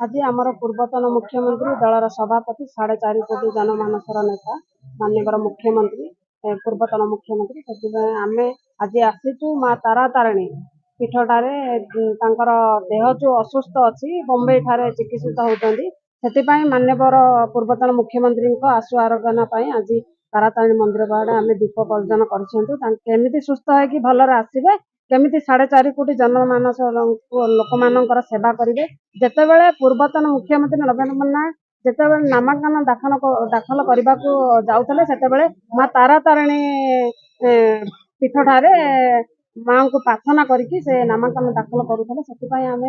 आज आमर पूर्वतन मुख्यमंत्री दलर सभापति 4.5 कोटी जनमानसर नेता माननीय मुख्यमंत्री पूर्वतन मुख्यमंत्री से आम आज आसीचु माँ तारा तारिणी पीठटार देह जो असुस्थ अच्छी बम्बई ठारे चिकित्सित होती से माननीय पूर्वतन मुख्यमंत्री आशु आरोग्यना आज तारा तारिणी मंदिर बाड़े आम दीप प्रज्वलन करमी सुस्थ होगी भलरे आसवे केमी 4.5 कोटी जनमानस लोक मानकर सेवा करेंगे जितेबाला पूर्वतन मुख्यमंत्री नवीन पट्टनायक जितेबाला नामांकन दाखल करने को जाते से माँ तारा तारिणी पीठठारे माँ को प्रार्थना करके नामांकन दाखल करुले आम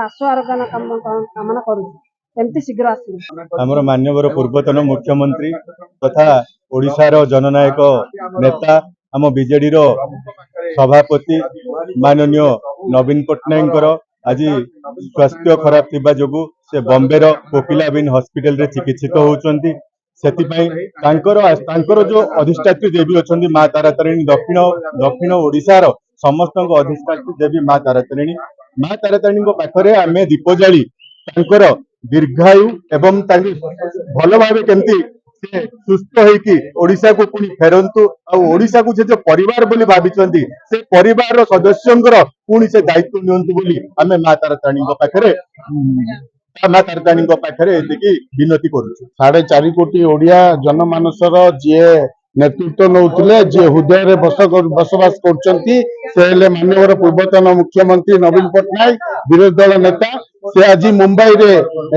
आशु आरोग्य कामना करुँच शीघ्र आसमर माननीय पूर्वतन मुख्यमंत्री तथा ओडिशार जननायक नेता आम बीजेडी सभापति माननीय नवीन पट्टनायक आज स्वास्थ्य खराब थिबा जोगु से बॉम्बे रो कोकिलाबेन हॉस्पिटल रे चिकित्सित होउचंती तांकर जो अधिष्ठात्री देवी अछंती माँ तारा तारिणी दक्षिण ओडिशा रो समस्त अधिष्ठात्री देवी माँ तारा तारिणी पाखरे आमे दीप जाली तांकर दीर्घायु एवं भल भाव केमती सुस्थ होइकी ओडिशा को पुणी फेरंतु ओडिशा को जो परिवार बोली भाविचंती से परिवार सदस्यंकर पुणी से दायित्व नियंतु बोली आमे माँ तारा तारिणी पाखरे विनती करूछु। 4.5 कोटी ओडिया जनमानसर जी नेतृत्व नौथिले जी हृदय बसवास करछंती से माननीय पूर्वतन मुख्यमंत्री नवीन पट्टनायक विरोधी दल नेता से आज मुंबई रे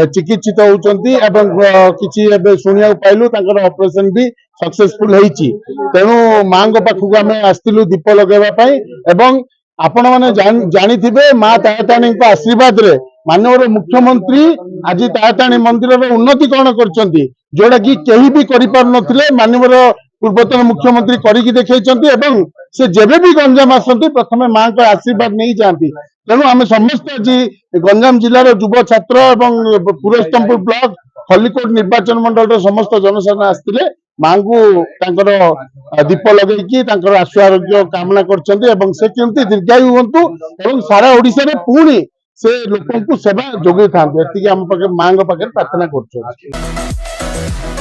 चिकित्सित होउचंती एवं किछि एबे सुनिया पाइलु तांकर ऑपरेशन भी सक्सेसफुल हेछि तेनु मांग पाखु आमे आस्तिलु दीप लगेबा पई एवं आपण माने जानिथिबे मां तारातारिणी को आशीर्वाद रे माननीय मुख्यमंत्री आज तारातारिणी मंदिर रो उन्नति कौन करछंती जोड़ा कि केही भी करि पार नथिले माननीय पूर्वतन मुख्यमंत्री करिकी देखैछंती एवं से जेबे भी गंजाम आसंती प्रथमे मां को आशीर्वाद नहीं जाती तेणु आम समस्त आज गंजाम जिलार युव छात्र एवं पुरस्तमपुर ब्लॉक खलिकोट निर्वाचन मंडल समस्त जनसाधारण आसते मां को दीप लगे आशु आरोग्य कामना कर से केमती दीर्घायु हूँ सारा ओडिशा रे पुणी से लोक सेवा जोगे था मां पाखे प्रार्थना कर।